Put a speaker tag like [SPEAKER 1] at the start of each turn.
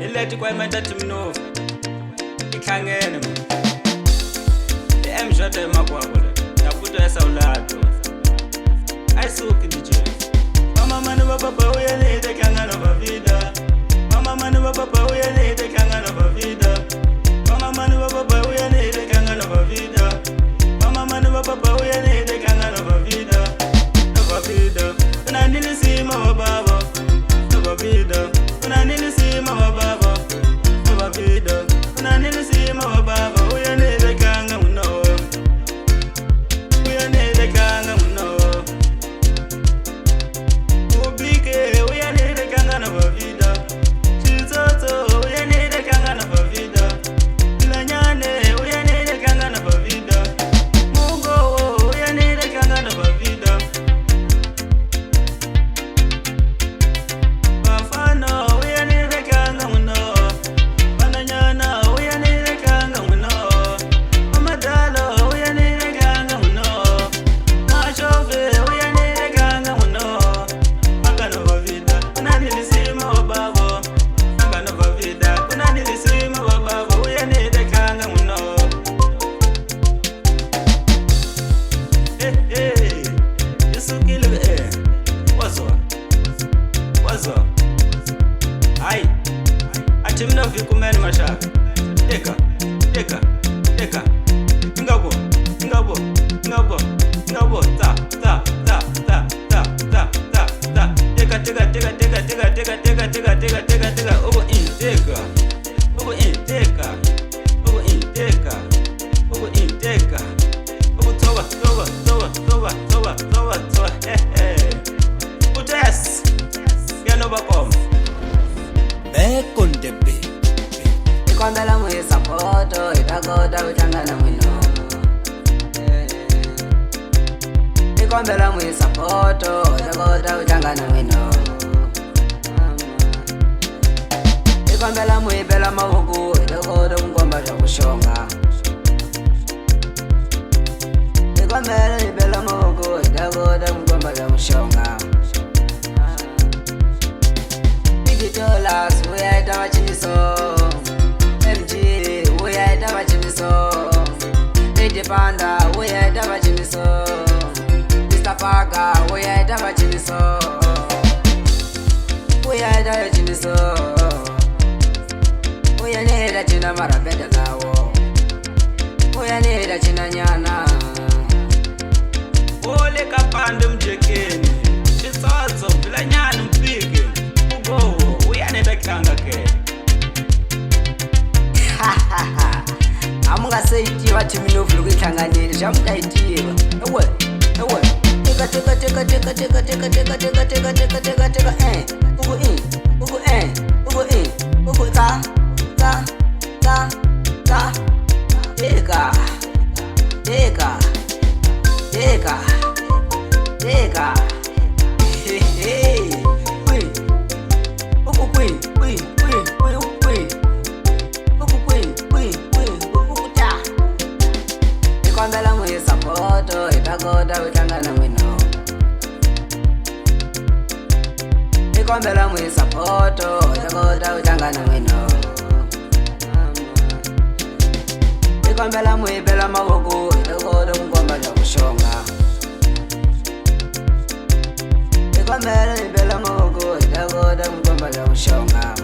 [SPEAKER 1] Ileti kwa imenda timnofu ikhangene mo emshade makwakule yaputa esawulato ayisuki DJ mama mani baba uyelete kangana bavida mama mani baba uyelete kangana bavida mama mani baba uyelete kangana bavida mama mani baba uyelete kangana bavida bavida unanili sima wa baba bavida unanili sima wa baba bavida unanili sima wa baba uyelete kanga uno uyelete kanga uno ubike uyelete kanga na bavida chizozo uyelete kanga na bavida lanyane uyelete kanga na bavida mungo uyelete kanga na bavida bafano uyelete kanga uno bananyana uyelete kanga uno amadalo uyelete kanga uno mashove uyelete kanga uno akana bavida unanilisima wababo akana bavida unanilisima wababo uyelete kanga uno isukile wazo ai ati mnavi kumeni mashaka deka ngabo ta deka obo inteka obo toba utes yanoba kom
[SPEAKER 2] Back on the beat.
[SPEAKER 3] Ikombela mwisa poto itakoda kuchangana mwino Ikombela mwisa poto itakoda kuchangana mwino Ikombela mwibela mavuku itakoda mkomba cha kushonga Ikombela mwibela mavuku itakoda mkomba cha kushonga Dollars, we are the wachiniso MG, we are the wachiniso Lady Panda, we are the wachiniso Mr. Parker, we are the wachiniso We are the wachiniso We are the china marabeta gawo We are the china nyana
[SPEAKER 1] ole kapande mjekeni chisazo bila nyana mpige ugo uyaneta kanga ke
[SPEAKER 3] amungaseitiwa timinovu kuihlanganile chamutaitiwa ewe Ikombela mwisa poto itakoda kuchangana mwino Ikombela mwisa poto itakoda kuchangana mwino Ikombela mwibela mavuku itakoda mkomba cha kushonga Ikombela mwibela mavuku itakoda mkomba cha kushonga